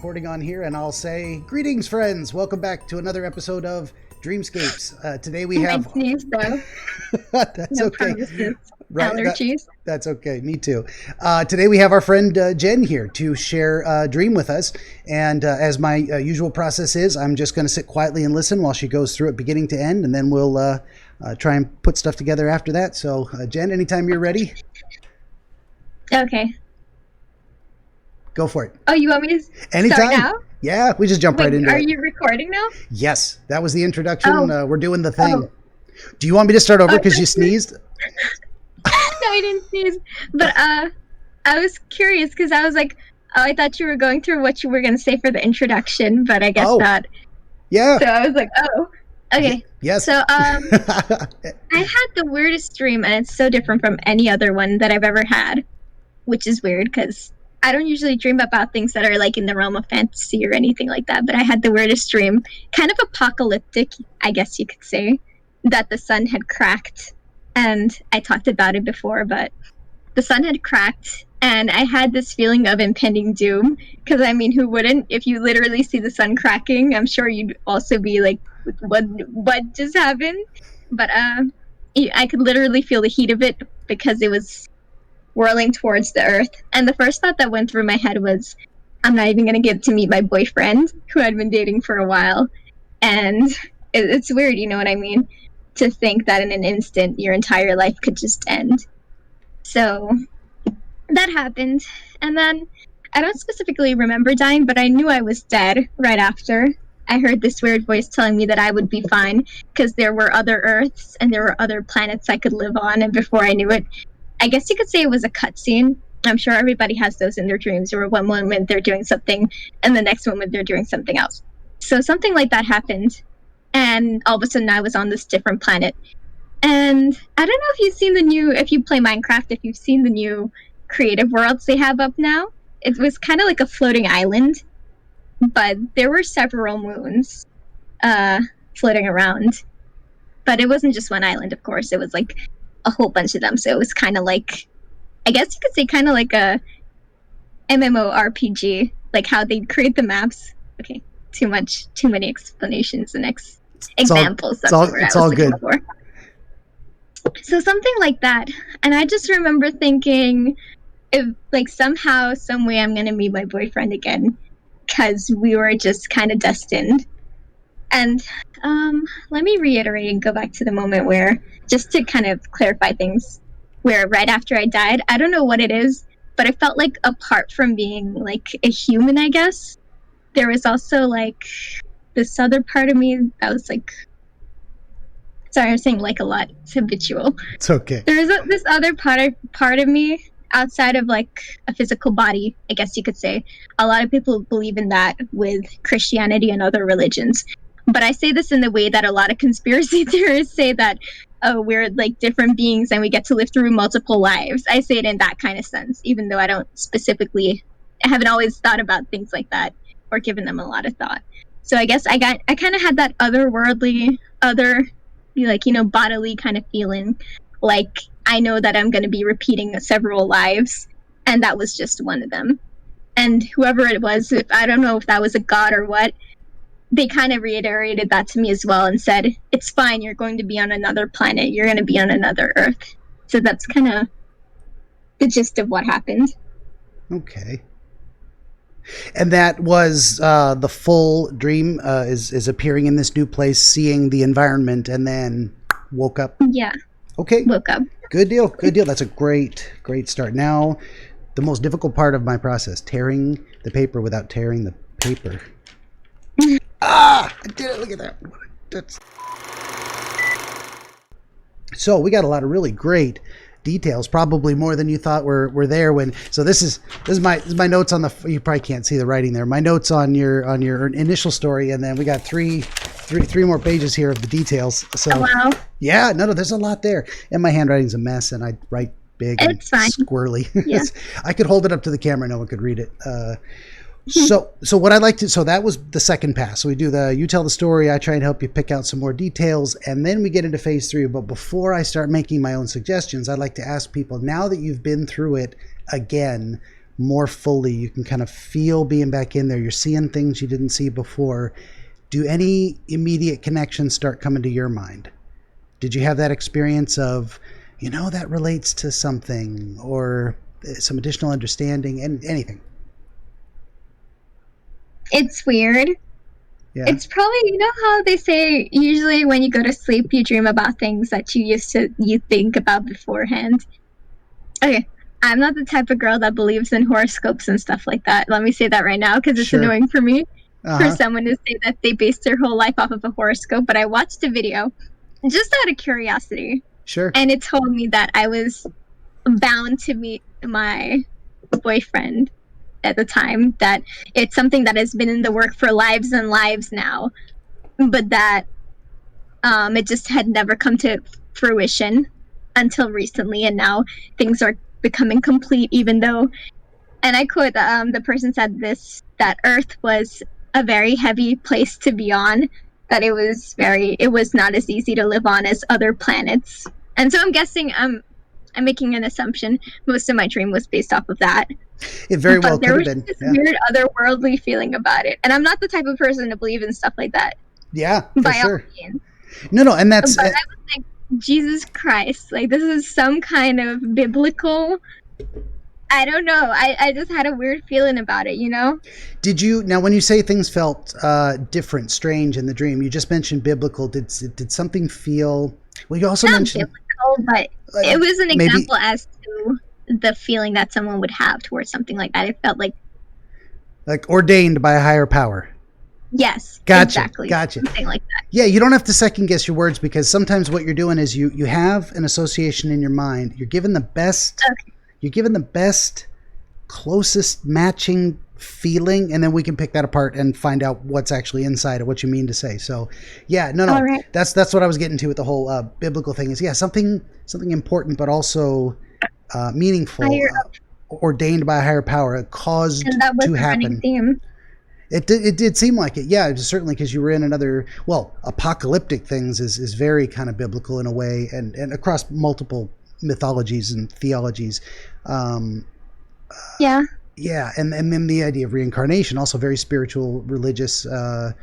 recording on here, and I'll say, greetings, friends. Welcome back to another episode of Dreamscapes. Today we have... sneeze, though. That's no okay. promises. Right, Allergies. That's okay. Me too. Today we have our friend Jen here to share a dream with us. And as my usual process is, I'm just going to sit quietly and listen while she goes through it beginning to end, and then we'll try and put stuff together after that. So, Jen, anytime you're ready. Okay. Go for it. Oh, you want me to Anytime. start now? Yeah, we just jump right into it. Are you recording now? Yes, that was the introduction. Oh. We're doing the thing. Do you want me to start over because you sneezed? No, I didn't sneeze. But I was curious because I was like, oh, I thought you were going through what you were going to say for the introduction, but I guess not. Yeah. So I was like, oh, okay. Yes. So I had the weirdest dream, and it's so different from any other one that I've ever had, which is weird because I don't usually dream about things that are like in the realm of fantasy or anything like that, but I had the weirdest dream, kind of apocalyptic, I guess you could say, that the sun had cracked. And I talked about it before, but the sun had cracked, and I had this feeling of impending doom. Because, I mean, who wouldn't? If you literally see the sun cracking, I'm sure you'd also be like, what just happened? But I could literally feel the heat of it because it was whirling towards the earth. And the first thought that went through my head was, I'm not even going to get to meet my boyfriend, who I'd been dating for a while. And it's weird, you know what I mean? To think that in an instant your entire life could just end. So that happened. And then I don't specifically remember dying, but I knew I was dead right after. I heard this weird voice telling me that I would be fine because there were other Earths and there were other planets I could live on. And before I knew it, I guess you could say it was a cutscene. I'm sure everybody has those in their dreams, where one moment they're doing something and the next moment they're doing something else. So something like that happened. And all of a sudden I was on this different planet. And I don't know if you've seen if you play Minecraft, if you've seen the new creative worlds they have up now. It was kind of like a floating island, but there were several moons floating around. But it wasn't just one island, of course. It was like a whole bunch of them. So it was kind of like, I guess you could say kind of like a MMORPG, like how they create the maps. Okay, too many explanations and examples. It's all good. So something like that. And I just remember thinking, if like somehow, some way I'm going to meet my boyfriend again, because we were just kind of destined. And let me reiterate and go back to the moment where, just to kind of clarify things, where right after I died, I don't know what it is, but I felt like apart from being like a human, I guess, there was also like this other part of me that was like, sorry, I'm saying like a lot. It's habitual. It's okay. There is this other part of me outside of like a physical body, I guess you could say. A lot of people believe in that with Christianity and other religions. But I say this in the way that a lot of conspiracy theorists say that, oh, we're like different beings and we get to live through multiple lives. I say it in that kind of sense, even though I haven't always thought about things like that or given them a lot of thought. So I guess I kind of had that otherworldly, bodily kind of feeling, like I know that I'm going to be repeating several lives, and that was just one of them. And whoever it was, I don't know if that was a god or what, they kind of reiterated that to me as well and said, it's fine, you're going to be on another planet, you're going to be on another Earth. So that's kind of the gist of what happened. Okay. And that was the full dream, is appearing in this new place, seeing the environment, and then woke up? Yeah. Okay. Woke up. Good deal. Good deal. That's a great start. Now, the most difficult part of my process, tearing the paper without tearing the paper. I did it. Look at that. So we got a lot of really great details, probably more than you thought were there when. So this is my notes on the. You probably can't see the writing there. My notes on your initial story, and then we got three more pages here of the details. So wow. Yeah, no, there's a lot there, and my handwriting's a mess, and I write big and squirrely. Yeah. I could hold it up to the camera, no one could read it. So what I'd like to, so that was the second pass. So we do you tell the story, I try and help you pick out some more details, and then we get into phase 3. But before I start making my own suggestions, I'd like to ask people, now that you've been through it again, more fully. You can kind of feel being back in there. You're seeing things you didn't see before. Do any immediate connections start coming to your mind? Did you have that experience of, that relates to something, or some additional understanding, and anything? It's weird. Yeah. It's probably, how they say usually when you go to sleep, you dream about things that you think about beforehand. Okay. I'm not the type of girl that believes in horoscopes and stuff like that. Let me say that right now, because it's annoying for me for someone to say that they based their whole life off of a horoscope. But I watched a video just out of curiosity. Sure. And it told me that I was bound to meet my boyfriend at the time, that it's something that has been in the work for lives and lives now, but that it just had never come to fruition until recently, and now things are becoming complete, even though, and I quote, the person said this, that Earth was a very heavy place to be on, that it was not as easy to live on as other planets. And so I'm guessing, I'm making an assumption, most of my dream was based off of that. It very well could have been. There was this weird otherworldly feeling about it. And I'm not the type of person to believe in stuff like that. Yeah, for sure. No, and that's... But I was like, Jesus Christ, like, this is some kind of biblical... I don't know. I just had a weird feeling about it, Did you, now when you say things felt different, strange in the dream, you just mentioned biblical. Did something feel, well, you also mentioned biblical, but it was an example as to the feeling that someone would have towards something like that. It felt like ordained by a higher power. Yes, gotcha, exactly. Gotcha. Something like that. Yeah, you don't have to second guess your words, because sometimes what you're doing is you have an association in your mind. You're given the best... Okay. You're given the best, closest matching feeling, and then we can pick that apart and find out what's actually inside of what you mean to say. So, yeah, no, right. That's what I was getting to with the whole biblical thing. Is something important, but also meaningful, ordained by a higher power, caused and that was to the happen. Running theme. It did seem like it. Yeah, certainly, because you were in another, apocalyptic things is very kind of biblical in a way, and across multiple mythologies and theologies. Yeah, and then the idea of reincarnation, also very spiritual, religious. The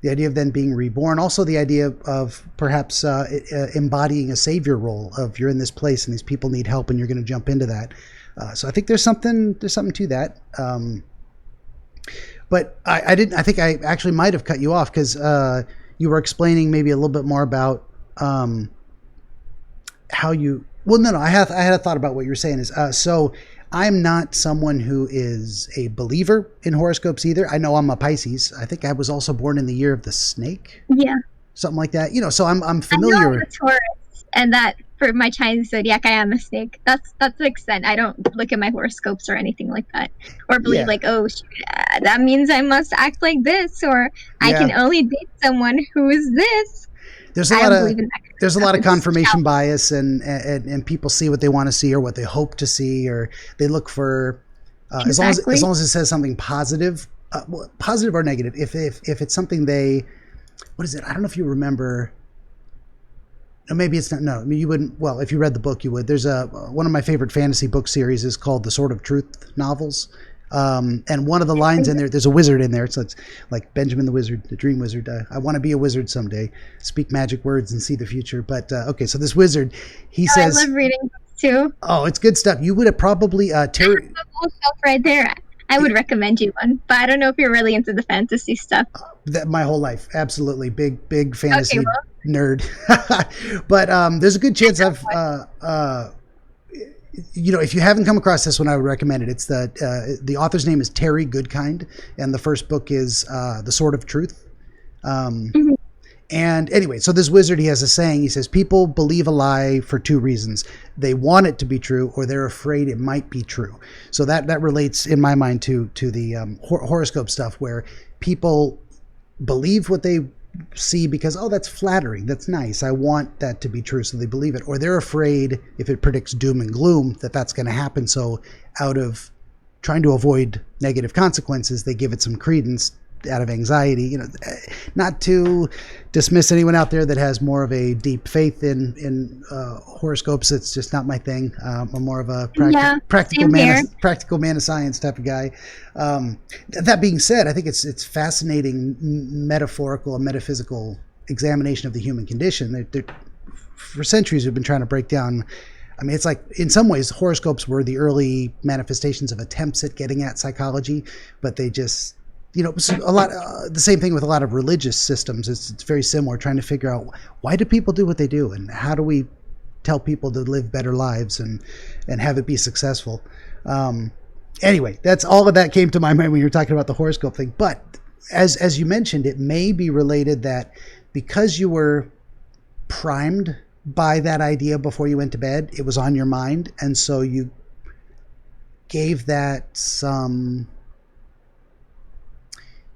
idea of then being reborn, also the idea of perhaps embodying a savior role of, you're in this place and these people need help and you're going to jump into that. So I think there's something to that. But I think I actually might have cut you off, because you were explaining maybe a little bit more about how you... Well, no, I had a thought about what you were saying. Is so I'm not someone who is a believer in horoscopes either. I know I'm a Pisces. I think I was also born in the year of the snake. Yeah. Something like that. So I'm familiar. I know I'm a Taurus, and that for my Chinese zodiac, I am a snake. That's the extent. I don't look at my horoscopes or anything like that, or believe that means I must act like this, or I can only date someone who is this. There's a lot of confirmation bias, and people see what they want to see or what they hope to see, or they look for as long as it says something positive, positive or negative. If it's something what is it? I don't know if you remember. No, maybe it's not. No, I mean, you wouldn't. Well, if you read the book, you would. There's one of my favorite fantasy book series is called the Sword of Truth novels. And one of the lines in there's a wizard in there. So it's like Benjamin the Wizard, the Dream Wizard. I want to be a wizard someday, speak magic words and see the future. But okay, so this wizard, he says, I love reading books too. Oh, it's good stuff. You would have probably Terry right there. I would recommend you one, but I don't know if you're really into the fantasy stuff. My whole life, absolutely, big fantasy nerd. But there's a good chance I've if you haven't come across this one, I would recommend it. It's the author's name is Terry Goodkind, and the first book is The Sword of Truth. And anyway, so this wizard, he has a saying. He says, people believe a lie for two reasons. They want it to be true, or they're afraid it might be true. So that relates, in my mind, to the horoscope stuff, where people believe what they see because, oh, that's flattering, that's nice, I want that to be true, so they believe it. Or they're afraid, if it predicts doom and gloom, that's going to happen. So out of trying to avoid negative consequences, they give it some credence out of anxiety. You know, not to dismiss anyone out there that has more of a deep faith in horoscopes. It's just not my thing. I'm more of a practical man of science type of guy. That being said, I think it's fascinating metaphorical and metaphysical examination of the human condition. For centuries, we've been trying to break down. I mean, it's like, in some ways, horoscopes were the early manifestations of attempts at getting at psychology, but they just, you know, a lot, the same thing with a lot of religious systems. It's very similar, trying to figure out, why do people do what they do, and how do we tell people to live better lives and have it be successful. Anyway, that's all of that came to my mind when you were talking about the horoscope thing. But as you mentioned, it may be related that because you were primed by that idea before you went to bed, it was on your mind, and so you gave that some,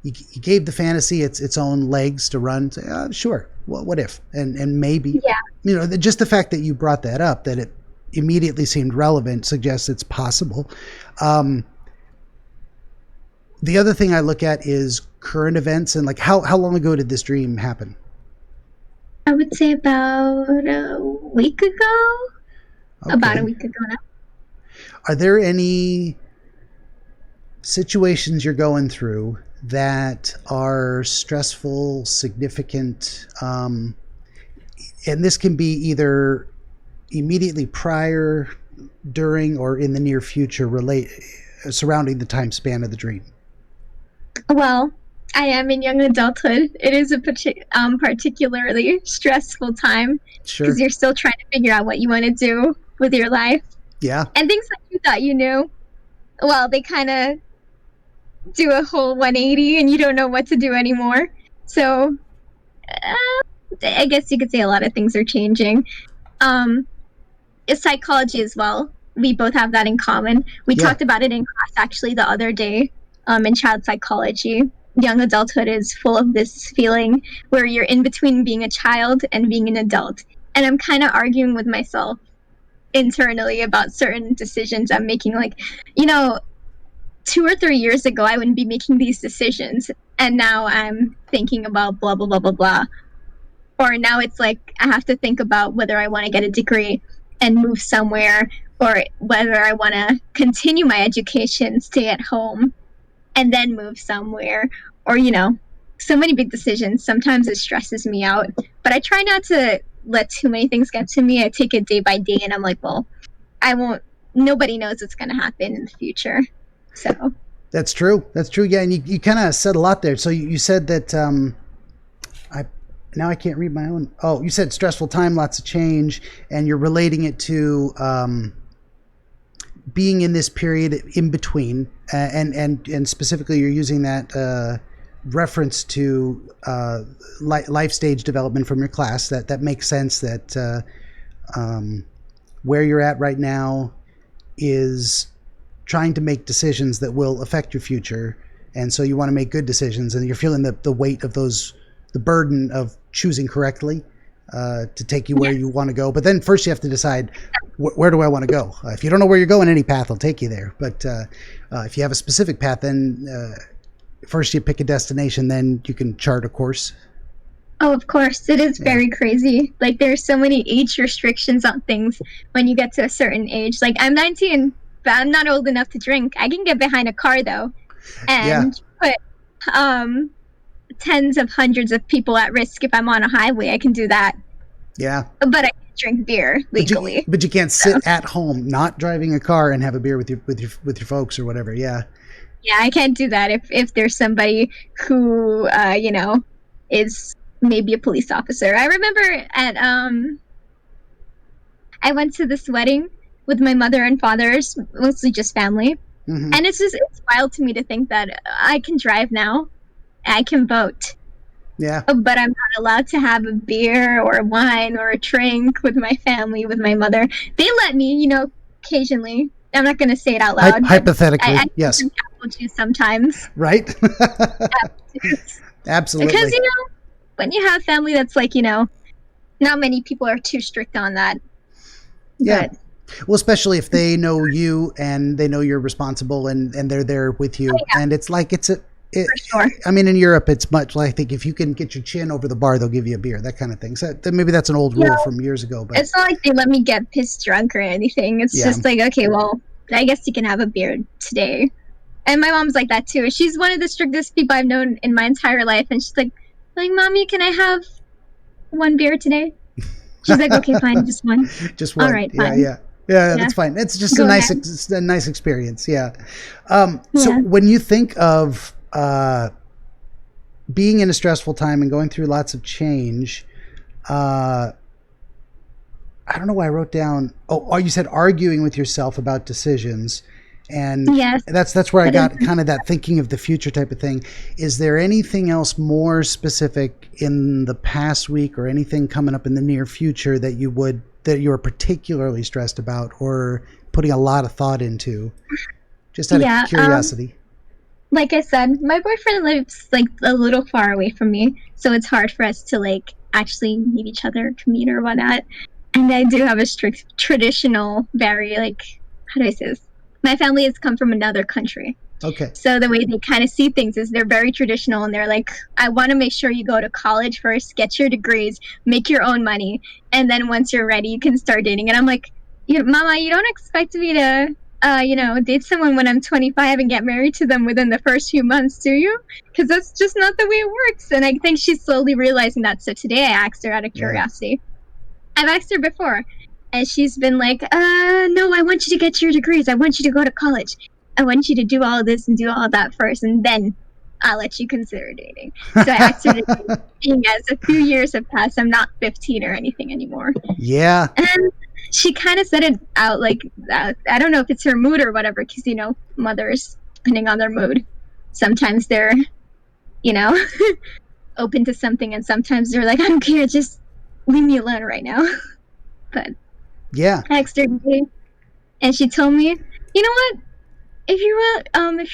you gave the fantasy its own legs to run. Say, sure, well, what if, and maybe, you know, just the fact that you brought that up, that it immediately seemed relevant, suggests it's possible. The other thing I look at is current events, and like how long ago did this dream happen? I would say about a week ago. Okay. About a week ago now. Are there any situations you're going through that are stressful, significant, and this can be either immediately prior, during, or in the near future, surrounding the time span of the dream? Well, I am in young adulthood. It is a particularly stressful time, because you're still trying to figure out what you want to do with your life. Yeah. And things that you thought you knew, well, they kind of do a whole 180 and you don't know what to do anymore. So I guess you could say a lot of things are changing. It's psychology as well. We both have that in common. We talked about it in class actually the other day, in child psychology. Young adulthood is full of this feeling where you're in between being a child and being an adult. And I'm kind of arguing with myself internally about certain decisions I'm making. Like, you know, 2 or 3 years ago, I wouldn't be making these decisions. And now I'm thinking about blah, blah, blah, blah, blah. Or now it's like I have to think about whether I want to get a degree and move somewhere, or whether I want to continue my education, stay at home, and then move somewhere. Or, you know, so many big decisions. Sometimes it stresses me out, but I try not to let too many things get to me. I take it day by day, and I'm like, well, nobody knows what's going to happen in the future. So that's true. Yeah. And you kind of said a lot there. So you said that, now I can't read my own. Oh, you said stressful time, lots of change, and you're relating it to, being in this period in between, and specifically you're using that reference to life stage development from your class. That makes sense, that where you're at right now is trying to make decisions that will affect your future, and so you want to make good decisions, and you're feeling the weight of those, the burden of choosing correctly to take you where you want to go. But then first you have to decide, where do I want to go? If you don't know where you're going, any path will take you there. But if you have a specific path, then first you pick a destination, then you can chart a course. Oh, of course. It is very crazy. Like, there's so many age restrictions on things when you get to a certain age. Like, I'm 19, but I'm not old enough to drink. I can get behind a car, though, and put tens of hundreds of people at risk. If I'm on a highway, I can do that. Yeah. But I can drink beer legally. But you can't sit at home, not driving a car, and have a beer with your folks or whatever. Yeah. Yeah, I can't do that if there's somebody who you know, is maybe a police officer. I remember at I went to this wedding with my mother and father's, mostly just family. Mm-hmm. And it's wild to me to think that I can drive now. I can vote. Yeah. But I'm not allowed to have a beer or a wine or a drink with my family, with my mother. They let me, you know, occasionally. I'm not going to say it out loud. Hypothetically, yes. Apple juice sometimes. Right? Absolutely. Because, you know, when you have family that's like, you know, not many people are too strict on that. Yeah. But, well, especially if they know you and they know you're responsible and they're there with you. Oh, yeah. And it's like, for sure. I mean, in Europe, it's much like, I think if you can get your chin over the bar, they'll give you a beer, that kind of thing. So maybe that's an old rule from years ago. But it's not like they let me get pissed drunk or anything. It's just like, okay, well, I guess you can have a beer today. And my mom's like that too. She's one of the strictest people I've known in my entire life. And she's like, Mommy, can I have one beer today? She's like, okay, fine, just one. Just one. All right, fine. Yeah, that's fine. It's just a nice experience. Yeah. So when you think of being in a stressful time and going through lots of change, I don't know why I wrote down. Oh, you said arguing with yourself about decisions, and that's where I got kind of that thinking of the future type of thing. Is there anything else more specific in the past week or anything coming up in the near future that you're particularly stressed about or putting a lot of thought into? Just out of curiosity. Like I said, my boyfriend lives like a little far away from me, so it's hard for us to like actually meet each other, commute or whatnot. And I do have a strict traditional, very like, how do I say this? My family has come from another country. Okay. So the way they kind of see things is they're very traditional, and they're like, I want to make sure you go to college first, get your degrees, make your own money, and then once you're ready, you can start dating. And I'm like, Mama, you don't expect me to date someone when I'm 25 and get married to them within the first few months, do you? Because that's just not the way it works. And I think she's slowly realizing that. So today I asked her out of curiosity. I've asked her before, and she's been like, no, I want you to get your degrees. I want you to go to college. I want you to do all this and do all that first, and then I'll let you consider dating. So I asked her to date, as a few years have passed. I'm not 15 or anything anymore. Yeah. And she kind of said it out like that. I don't know if it's her mood or whatever, because, mothers, depending on their mood, sometimes they're, open to something, and sometimes they're like, I don't care, just leave me alone right now. But I asked her today, and she told me, you know what? If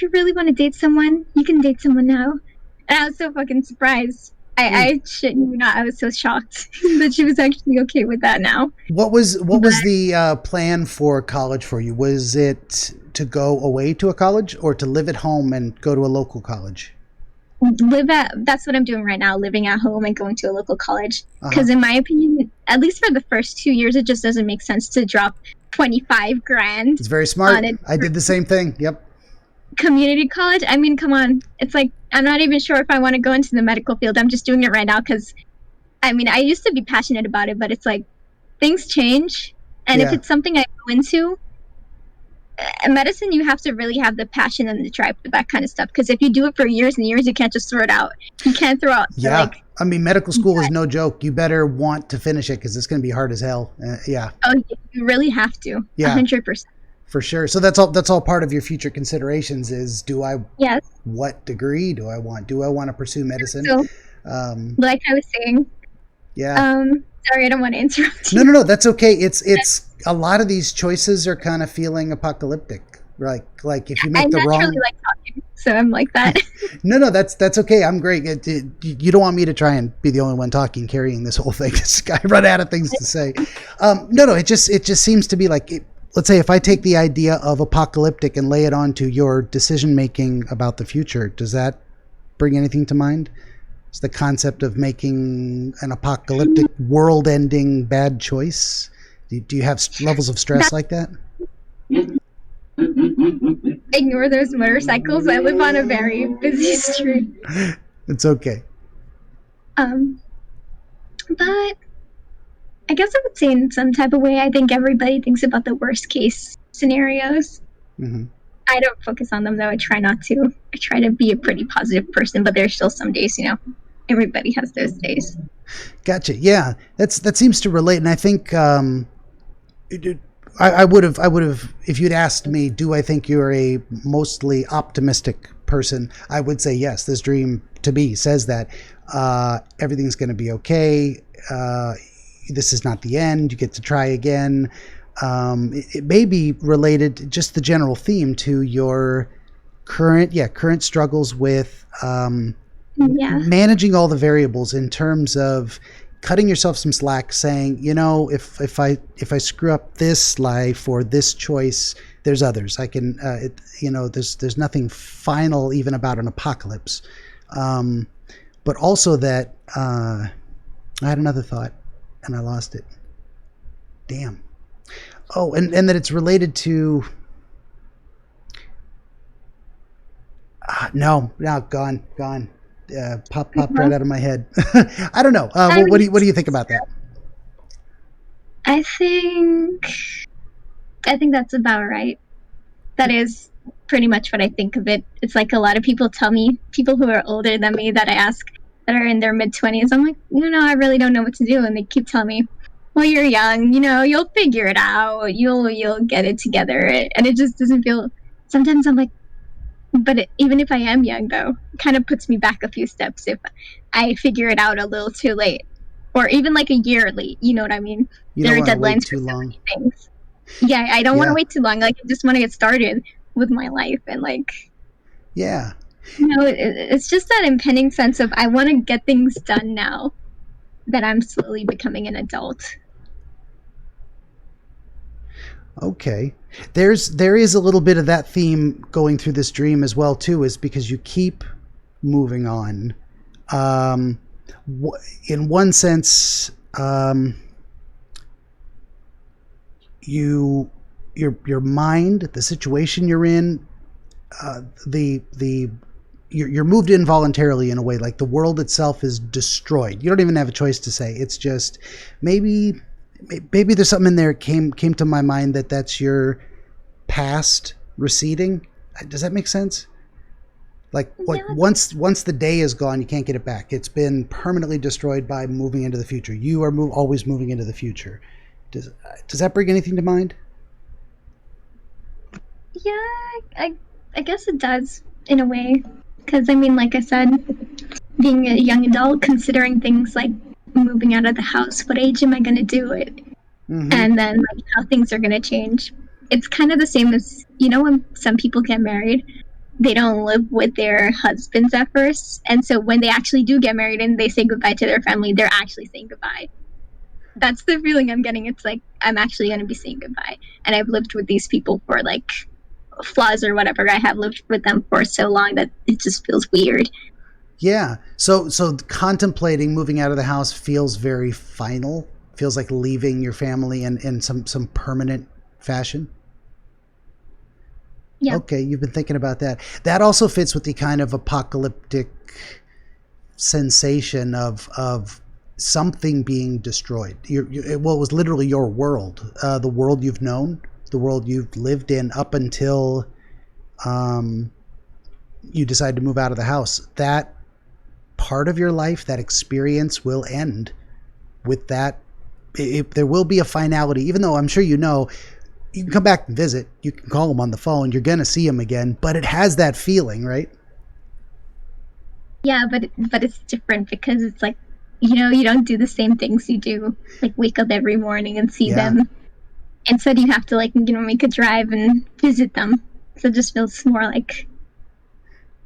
you really want to date someone, you can date someone now. And I was so fucking surprised. I shit you not. I was so shocked that she was actually okay with that now. What was the plan for college for you? Was it to go away to a college or to live at home and go to a local college? That's what I'm doing right now, living at home and going to a local college. Because in my opinion, at least for the first 2 years, it just doesn't make sense to drop $25,000. It's very smart. I did the same thing. Yep. Community college. I mean, come on. It's like, I'm not even sure if I want to go into the medical field. I'm just doing it right now because, I mean, I used to be passionate about it, but it's like things change. And if it's something I go into, medicine, you have to really have the passion and the drive for that kind of stuff. Because if you do it for years and years, you can't just throw it out. You can't throw out. I mean, medical school is no joke. You better want to finish it because it's going to be hard as hell. Oh, you really have to. Yeah. 100%. For sure. So that's all part of your future considerations is, what degree do I want? Do I want to pursue medicine? So, like I was saying. Yeah. Sorry, I don't want to interrupt you. No, that's okay. It's a lot of these choices are kind of feeling apocalyptic. Like if you make the wrong. I naturally like talking, so I'm like that. No, that's okay. I'm great. You don't want me to try and be the only one talking, carrying this whole thing. I run out of things to say. No. It just seems to be like. Let's say if I take the idea of apocalyptic and lay it onto your decision making about the future, does that bring anything to mind? It's the concept of making an apocalyptic, world-ending bad choice. Do you have levels of stress like that? Ignore those motorcycles. I live on a very busy street. It's okay. But I guess I would say in some type of way, I think everybody thinks about the worst case scenarios. Mm-hmm. I don't focus on them, though. I try not to. I try to be a pretty positive person, but there's still some days, everybody has those days. Gotcha. Yeah, that seems to relate. And I think I would have, if you'd asked me, do I think you're a mostly optimistic person? I would say yes. This dream to me says that everything's going to be okay. This is not the end. You get to try again. It may be related, just the general theme, to your current struggles with managing all the variables in terms of cutting yourself some slack, saying, if I screw up this life or this choice, there's others. I can, there's nothing final even about an apocalypse. But also that, I had another thought and I lost it. Damn. Oh, and that it's related to, no, gone. Popped right out of my head. I don't know. What do you think about that? I think that's about right. That is pretty much what I think of it. It's like a lot of people tell me, people who are older than me that I ask that are in their mid-20s, I'm like, I really don't know what to do. And they keep telling me, well, you're young, you'll figure it out. You'll get it together. And it just doesn't feel, sometimes I'm like, but even if I am young, though, it kind of puts me back a few steps if I figure it out a little too late. Or even like a year late, you know what I mean? There are deadlines too long. Things. Yeah, I don't want to wait too long. Like, I just want to get started with my life. And like... Yeah. It's just that impending sense of I want to get things done now that I'm slowly becoming an adult. Okay. There is a little bit of that theme going through this dream as well too, is because you keep moving on. In one sense, your mind, the situation you're in, you're moved involuntarily in a way, like the world itself is destroyed. You don't even have a choice to say. It's just maybe there's something in there. Came to my mind that's your past receding. Does that make sense? Like once the day is gone, you can't get it back. It's been permanently destroyed by moving into the future. You are always moving into the future. Does that bring anything to mind? Yeah, I guess it does in a way. Because, I mean, like I said, being a young adult, considering things like moving out of the house, what age am I going to do it? Mm-hmm. And then like, how things are going to change. It's kind of the same as, when some people get married, they don't live with their husbands at first. And so when they actually do get married and they say goodbye to their family, they're actually saying goodbye. That's the feeling I'm getting. It's like, I'm actually going to be saying goodbye. And I've lived with these people for like flaws or whatever. I have lived with them for so long that it just feels weird. Yeah. So contemplating moving out of the house feels very final. Feels like leaving your family in some permanent fashion. Yeah. Okay, you've been thinking about that. That also fits with the kind of apocalyptic sensation of something being destroyed. It was literally your world, the world you've known, the world you've lived in up until you decide to move out of the house. That part of your life, that experience will end with that. There will be a finality, even though I'm sure you can come back and visit. You can call them on the phone. You're going to see them again, but it has that feeling, right? Yeah, but it's different because it's like, you don't do the same things you do, like wake up every morning and see them. Instead, you have to make a drive and visit them. So it just feels more like...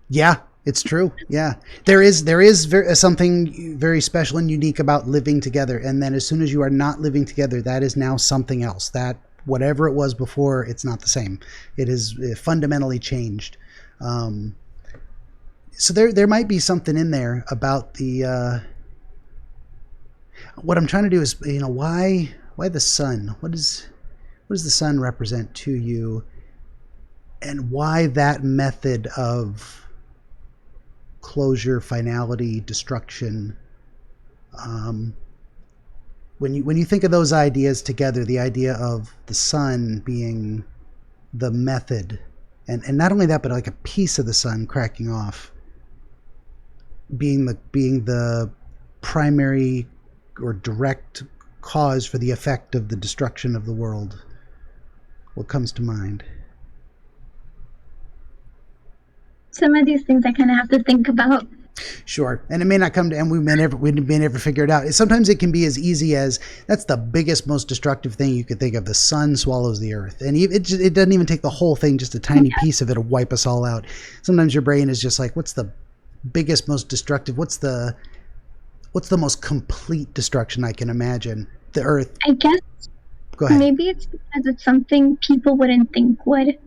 Yeah, it's true. Yeah. There is something very special and unique about living together. And then as soon as you are not living together, that is now something else. That whatever it was before, it's not the same. It is fundamentally changed. So there might be something in there about the... what I'm trying to do is, why the sun? What does the sun represent to you? And why that method of closure, finality, destruction? When you think of those ideas together, the idea of the sun being the method, and not only that, but like a piece of the sun cracking off, being the primary or direct cause for the effect of the destruction of the world. What comes to mind? Some of these things I kind of have to think about. Sure. And it may not come to, and we may never figure it out. Sometimes it can be as easy as, that's the biggest, most destructive thing you could think of. The sun swallows the earth. And it doesn't even take the whole thing, just a tiny piece of it to wipe us all out. Sometimes your brain is just like, what's the biggest, most destructive? What's the what's the most complete destruction I can imagine? The Earth. I guess Go ahead. maybe it's because it's something people wouldn't think would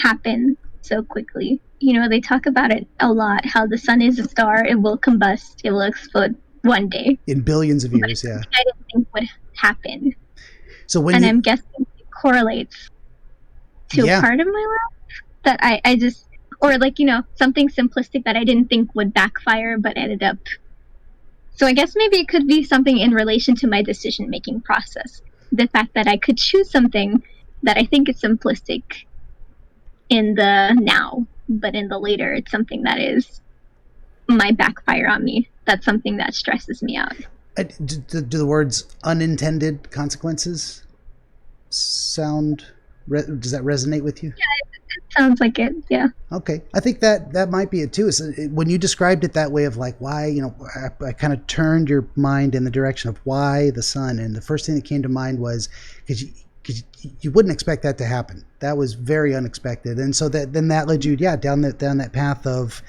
happen so quickly. They talk about it a lot, how the sun is a star, it will combust, it will explode one day. In billions of years, yeah. I didn't think would happen. So I'm guessing it correlates to a part of my life that I just, or something simplistic that I didn't think would backfire but ended up. So I guess maybe it could be something in relation to my decision-making process. The fact that I could choose something that I think is simplistic in the now, but in the later, it's something that is might backfire on me. That's something that stresses me out. Do the words unintended consequences sound, does that resonate with you? Yeah, it sounds like it, yeah. Okay. I think that might be it too. When you described it that way of like why, I kind of turned your mind in the direction of why the sun, and the first thing that came to mind was because you wouldn't expect that to happen. That was very unexpected. And so that led you, down that path of,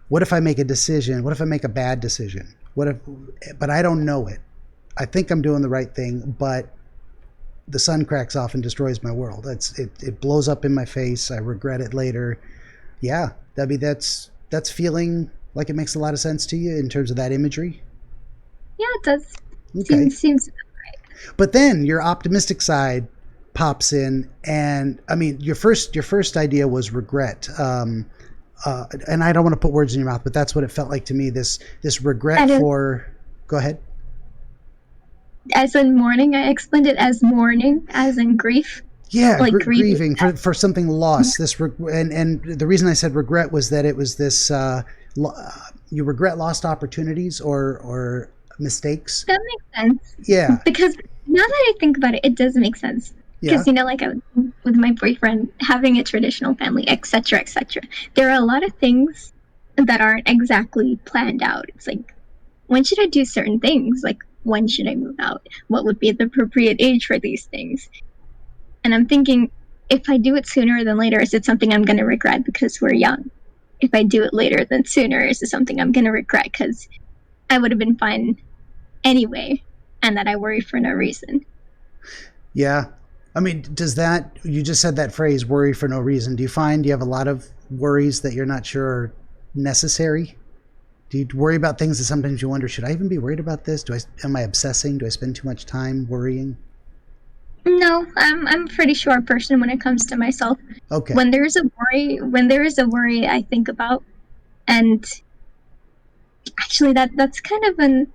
what if I make a decision? What if I make a bad decision? But I don't know it. I think I'm doing the right thing, but the sun cracks off and destroys my world. It blows up in my face. I regret it later. Yeah, that's feeling like it makes a lot of sense to you in terms of that imagery. Yeah, it does. Okay. Seems right. But then your optimistic side pops in, and I mean, your first idea was regret. And I don't want to put words in your mouth, but that's what it felt like to me. This regret for. Go ahead. As in mourning, I explained it as mourning, as in grief. Yeah, like grieving for something lost. This and the reason I said regret was that it was this. You regret lost opportunities or mistakes. That makes sense. Yeah. Because now that I think about it, it does make sense. Because like I was with my boyfriend, having a traditional family, etc., etc. There are a lot of things that aren't exactly planned out. It's like, when should I do certain things? Like, when should I move out? What would be the appropriate age for these things? And I'm thinking, if I do it sooner than later, is it something I'm going to regret because we're young? If I do it later than sooner, is it something I'm going to regret because I would have been fine anyway, and that I worry for no reason? Yeah. I mean, you just said that phrase, worry for no reason. Do you have a lot of worries that you're not sure are necessary? Do you worry about things that sometimes you wonder, should I even be worried about this? Am I obsessing? Do I spend too much time worrying? No, I'm a pretty sure person when it comes to myself. Okay. When there is a worry I think about, and actually that's kind of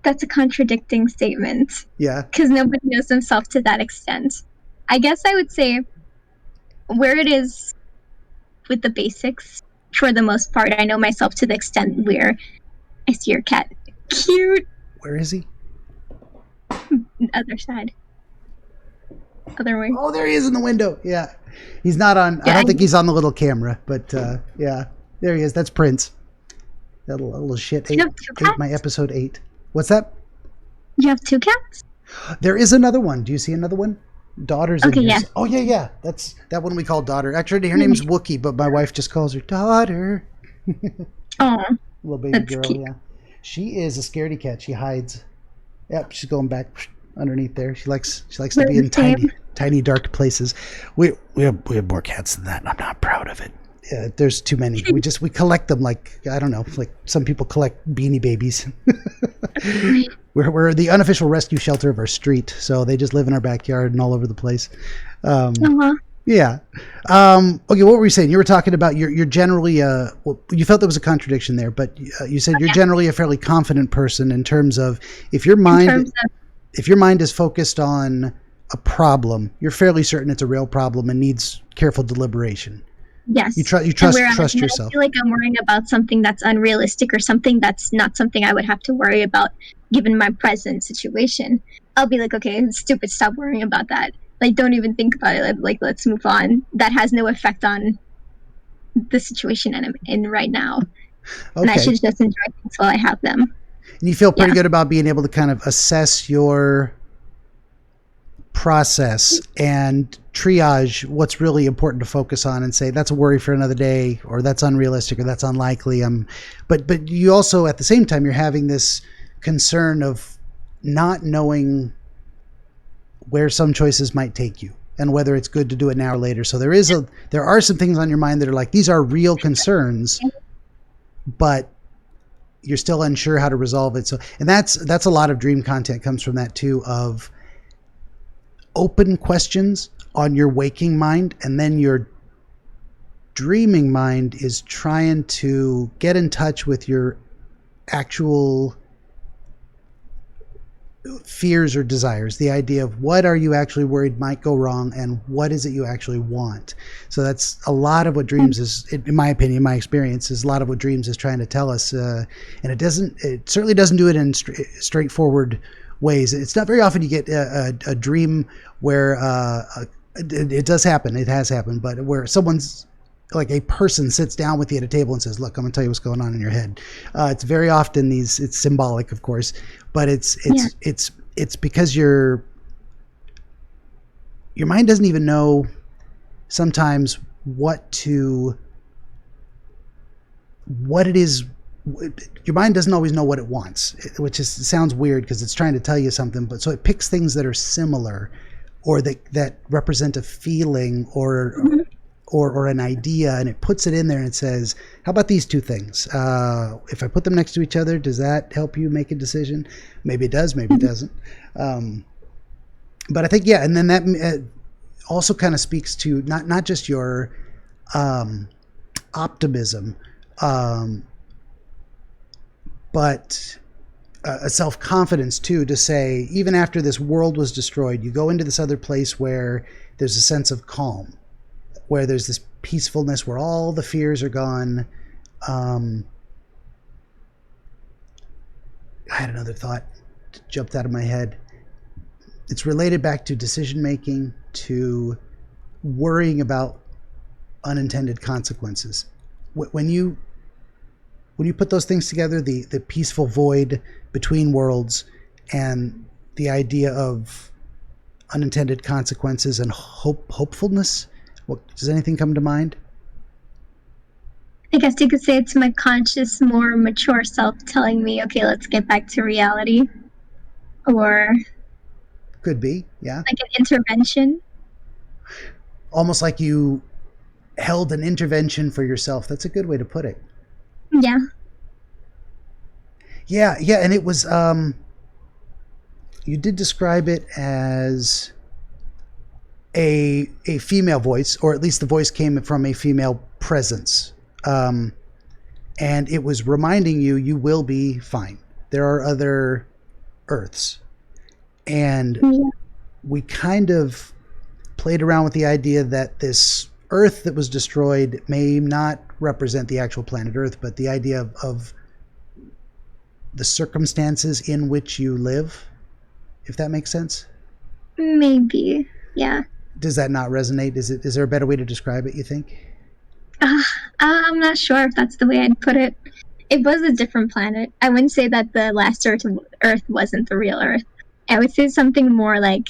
that's a contradicting statement. Yeah. Because nobody knows themselves to that extent. I guess I would say where it is with the basics, for the most part, I know myself to the extent where I see your cat. Cute. Where is he? Other side. Other way. Oh, there he is in the window. Yeah. He's not on. Yeah, I don't think he's on the little camera, but yeah. There he is. That's Prince. That little shit ate my episode 8. What's that? You have 2 cats? There is another one. Do you see another one? Daughter's in here. Yeah. Oh, yeah. That's that one we call Daughter. Actually, her name's Wookie, but my wife just calls her Daughter. Oh, little baby girl, cute. yeah. She is a scaredy cat. She hides. Yep, she's going back underneath there. She likes to be in tiny dark places. We have more cats than that, and I'm not proud of it. Yeah, there's too many. We collect them like, I don't know, like some people collect Beanie Babies. We're the unofficial rescue shelter of our street, so they just live in our backyard and all over the place. Yeah. Okay, what were you saying? You were talking about you're generally you felt there was a contradiction there, but you said you're generally a fairly confident person in terms of if your mind is focused on a problem, you're fairly certain it's a real problem and needs careful deliberation. Yes. You trust yourself. I feel like I'm worrying about something that's unrealistic or something that's not something I would have to worry about given my present situation. I'll be like, okay, stupid, stop worrying about that. Like, don't even think about it. Like, let's move on. That has no effect on the situation I'm in right now. Okay. And I should just enjoy things while I have them. And you feel pretty good about being able to kind of assess your process and triage what's really important to focus on and say that's a worry for another day, or that's unrealistic, or that's unlikely. But you also at the same time you're having this concern of not knowing where some choices might take you and whether it's good to do it now or later. So there are some things on your mind that are like, these are real concerns, but you're still unsure how to resolve it. So, and that's a lot of dream content comes from that too, of open questions on your waking mind, and then your dreaming mind is trying to get in touch with your actual fears or desires, the idea of what are you actually worried might go wrong and what is it you actually want. So that's a lot of what dreams is, in my opinion, my experience, is a lot of what dreams is trying to tell us. And it certainly doesn't do it in straightforward ways. It's not very often you get a dream where it does happen. It has happened, but where someone's like a person sits down with you at a table and says, look, I'm gonna tell you what's going on in your head. It's very often it's symbolic, of course, but it's because your mind doesn't even know sometimes what it is. Your mind doesn't always know what it wants, which sounds weird because it's trying to tell you something, but so it picks things that are similar or that represent a feeling or an idea, and it puts it in there and it says, how about these two things? If I put them next to each other, does that help you make a decision? Maybe it does, maybe it doesn't. But I think, yeah, and then that also kind of speaks to not just your optimism, but a self-confidence too, to say, even after this world was destroyed, you go into this other place where there's a sense of calm, where there's this peacefulness, where all the fears are gone. I had another thought that jumped out of my head. It's related back to decision making, to worrying about unintended consequences. When you put those things together, the peaceful void between worlds and the idea of unintended consequences and hopefulness, does anything come to mind? I guess you could say it's my conscious, more mature self telling me, okay, let's get back to reality. Or could be, yeah. Like an intervention. Almost like you held an intervention for yourself. That's a good way to put it. Yeah. Yeah, and it was, you did describe it as a female voice, or at least the voice came from a female presence. And it was reminding you will be fine. There are other Earths. And we kind of played around with the idea that this Earth that was destroyed may not represent the actual planet Earth, but the idea of the circumstances in which you live, if that makes sense. Maybe, yeah. Does that not resonate? Is there a better way to describe it, you think? I'm not sure if that's the way I'd put it. It was a different planet. I wouldn't say that the last Earth wasn't the real Earth. I would say something more like,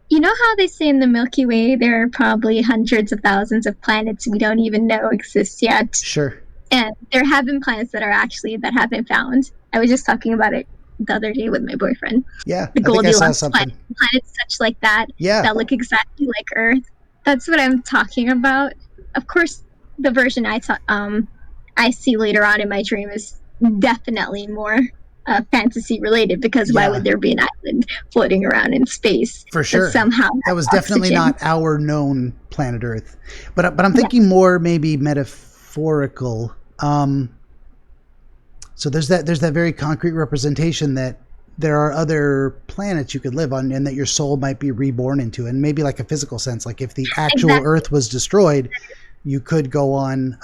you know how they say in the Milky Way there are probably hundreds of thousands of planets we don't even know exist yet? Sure. And there have been planets that have been found. I was just talking about it the other day with my boyfriend. Yeah, the Goldilocks planets such like that, that look exactly like Earth. That's what I'm talking about. Of course, the version I see later on in my dream is definitely more fantasy related, because why would there be an island floating around in space? For sure. Somehow that was definitely not our known planet Earth. But I'm thinking more maybe metaphorical. So there's that very concrete representation that there are other planets you could live on and that your soul might be reborn into, and maybe like a physical sense, like if the actual Earth was destroyed, you could go on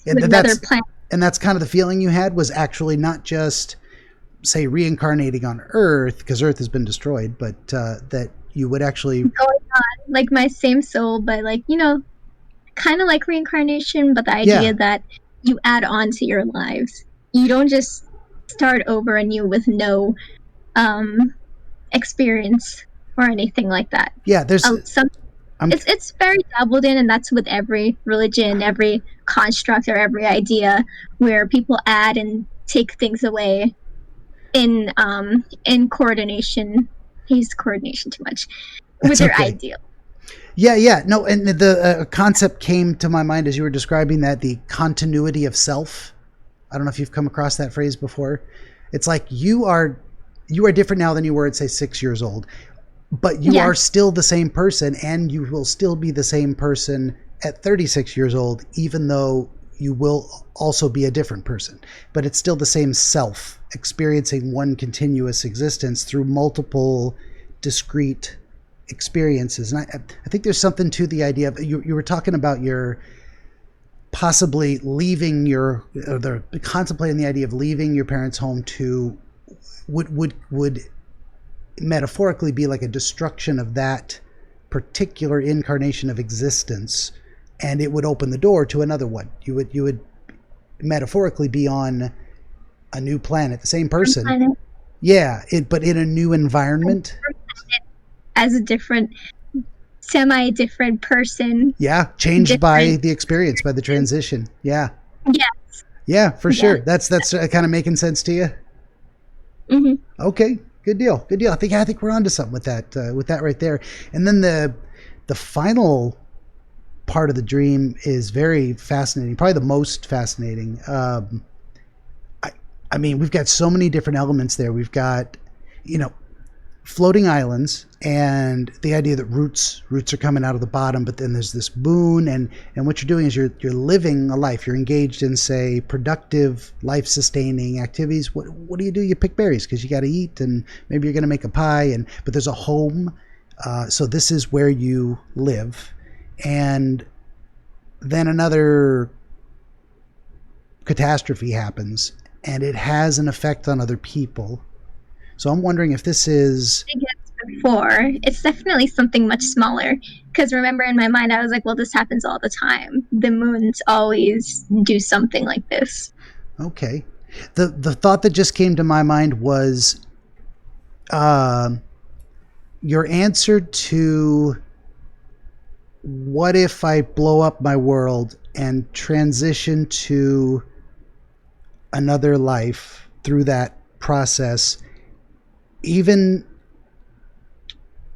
and that's kind of the feeling you had, was actually not just, say, reincarnating on Earth, because Earth has been destroyed, but that you would actually going on like my same soul, but like, kind of like reincarnation, but the idea that you add on to your lives. You don't just start over anew with no experience. or anything like that. Yeah, there's it's very dabbled in, and that's with every religion, every construct, or every idea where people add and take things away in coordination. I use coordination too much with their ideal. Yeah. No, and the concept came to my mind as you were describing that, the continuity of self. I don't know if you've come across that phrase before. It's like you are different now than you were at, say, 6 years old, but you are still the same person, and you will still be the same person at 36 years old, even though you will also be a different person. But it's still the same self, experiencing one continuous existence through multiple discrete experiences. And I think there's something to the idea of, you were talking about your possibly leaving contemplating the idea of leaving your parents' home to would metaphorically be like a destruction of that particular incarnation of existence, and it would open the door to another one. You would metaphorically be on a new planet, the same person. Yeah, but in a new environment. As a semi-different person. Yeah, changed by the experience, by the transition. Yeah. Yes. Yeah, for sure. That's kind of making sense to you. Mm-hmm. Okay, good deal. I think we're onto something with that right there. And then the final part of the dream is very fascinating, probably the most fascinating. I mean, we've got so many different elements there. We've got, floating islands, and the idea that roots are coming out of the bottom, but then there's this moon, and what you're doing is you're living a life. You're engaged in, say, productive, life-sustaining activities. What do? You pick berries because you got to eat, and maybe you're going to make a pie, but there's a home. So this is where you live. And then another catastrophe happens, and it has an effect on other people. So I'm wondering if this is... Before, it's definitely something much smaller. Because remember, in my mind, I was like, well, this happens all the time. The moons always do something like this. Okay. The thought that just came to my mind was your answer to what if I blow up my world and transition to another life through that process, even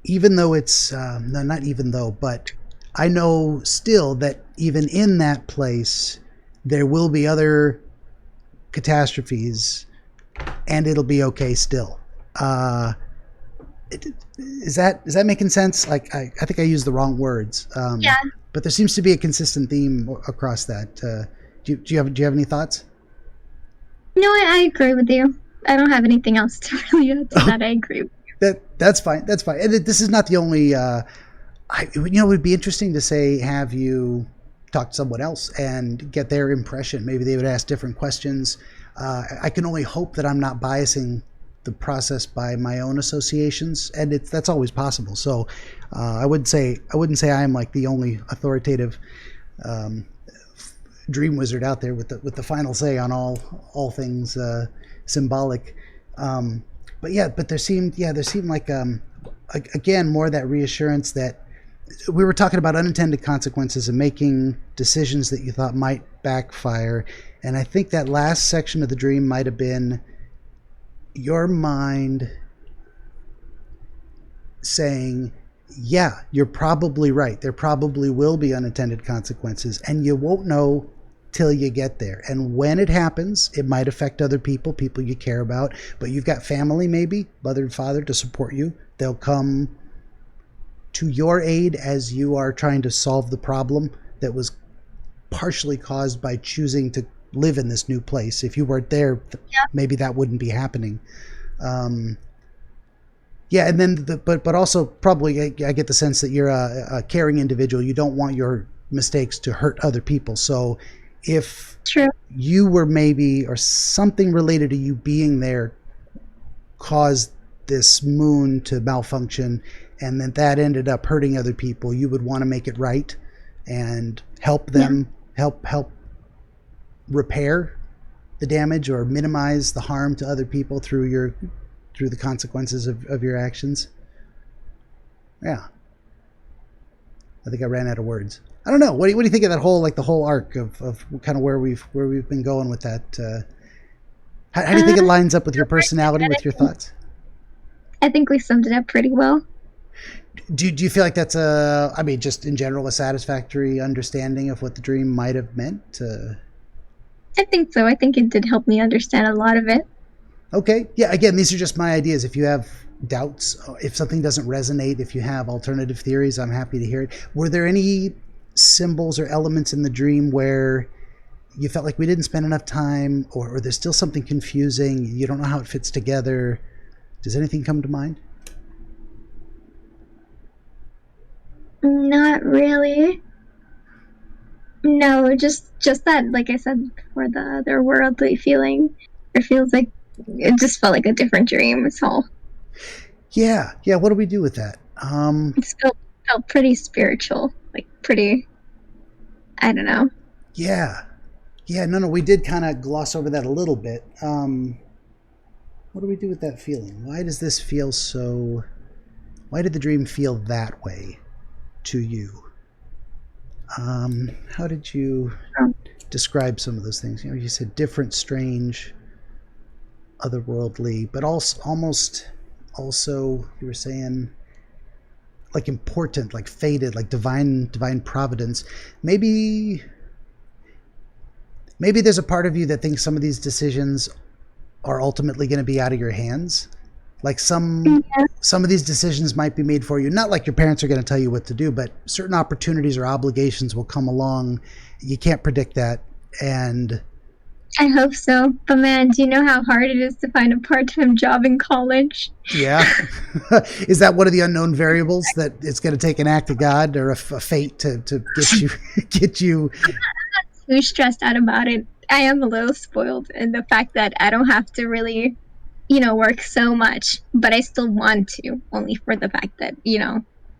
though it's no, not even though, but I know still that even in that place there will be other catastrophes, and it'll be okay still. Is that making sense? Like, I think I used the wrong words. Yeah. But there seems to be a consistent theme across that. Do you have any thoughts? No, I agree with you. I don't have anything else to really add to that. I agree with you. That's fine. And this is not the only. It would be interesting to say, have you talk to someone else and get their impression. Maybe they would ask different questions. I can only hope that I'm not biasing the process by my own associations, and that's always possible. So I wouldn't say I'm like the only authoritative dream wizard out there with the final say on all things symbolic. But there seemed like again more of that reassurance that we were talking about unintended consequences and making decisions that you thought might backfire. And I think that last section of the dream might have been your mind saying, yeah, you're probably right. There probably will be unintended consequences, and you won't know till you get there. And when it happens, it might affect other people you care about, but you've got family, maybe mother and father, to support you. They'll come to your aid as you are trying to solve the problem that was partially caused by choosing to live in this new place. If you weren't there, maybe that wouldn't be happening. And then but also probably I get the sense that you're a caring individual. You don't want your mistakes to hurt other people. So if you were maybe, or something related to you being there caused this moon to malfunction, and then that ended up hurting other people, you would want to make it right and help them, help repair the damage or minimize the harm to other people through the consequences of your actions. Yeah. I think I ran out of words. I don't know. What do you think of that whole the whole arc of kind of where we've been going with that? How do you think it lines up with your personality, with your thoughts? I think we summed it up pretty well. Do you feel like that's just in general, a satisfactory understanding of what the dream might have meant? I think so. I think it did help me understand a lot of it. Okay. Yeah, again, these are just my ideas. If you have doubts, if something doesn't resonate, if you have alternative theories, I'm happy to hear it. Were there any symbols or elements in the dream where you felt like we didn't spend enough time, or there's still something confusing, you don't know how it fits together? Does anything come to mind? Not really. No, just that, like I said before, the otherworldly feeling. It feels like it just felt like a different dream. It's all. Yeah. What do we do with that? It felt pretty spiritual, like pretty. I don't know. Yeah. No. We did kind of gloss over that a little bit. What do we do with that feeling? Why does this feel so? Why did the dream feel that way to you? How did you describe some of those things? You said different, strange, otherworldly, but also you were saying like important, like fated, like divine providence. Maybe there's a part of you that thinks some of these decisions are ultimately going to be out of your hands. Like some of these decisions might be made for you. Not like your parents are going to tell you what to do, but certain opportunities or obligations will come along. You can't predict that. And I hope so. But man, do you know how hard it is to find a part-time job in college? Yeah. Is that one of the unknown variables, that it's going to take an act of God or a fate to get you? I'm not too stressed out about it. I am a little spoiled in the fact that I don't have to really work so much, but I still want to, only for the fact that,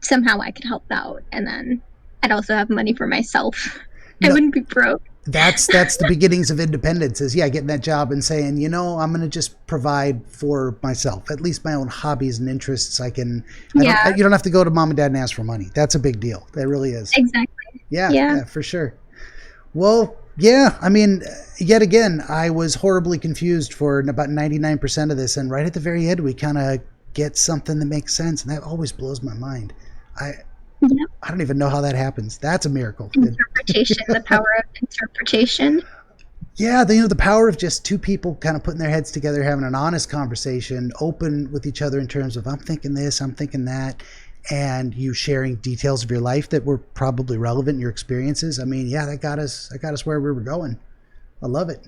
somehow I could help out, and then I'd also have money for myself. I wouldn't be broke. That's the beginnings of independence, is getting that job and saying, I'm going to just provide for myself, at least my own hobbies and interests. You don't have to go to mom and dad and ask for money. That's a big deal. That really is. Exactly. Yeah, for sure. Well, yeah, yet again, I was horribly confused for about 99% of this, and right at the very end, we kind of get something that makes sense, and that always blows my mind. I don't even know how that happens. That's a miracle. Interpretation, the power of interpretation. Yeah, the power of just two people kind of putting their heads together, having an honest conversation, open with each other in terms of, I'm thinking this, I'm thinking that, and you sharing details of your life that were probably relevant in your experiences. That got us where we were going. I love it.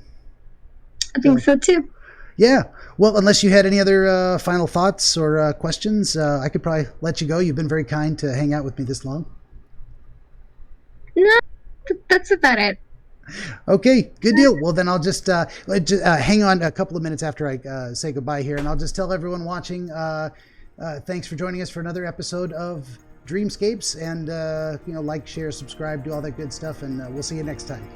I think so too. Yeah. Well, unless you had any other final thoughts or questions, I could probably let you go. You've been very kind to hang out with me this long. No, that's about it. Okay, good deal. Well, then I'll just hang on a couple of minutes after I say goodbye here, and I'll just tell everyone watching, thanks for joining us for another episode of Dreamscapes, and like, share, subscribe, do all that good stuff, and we'll see you next time.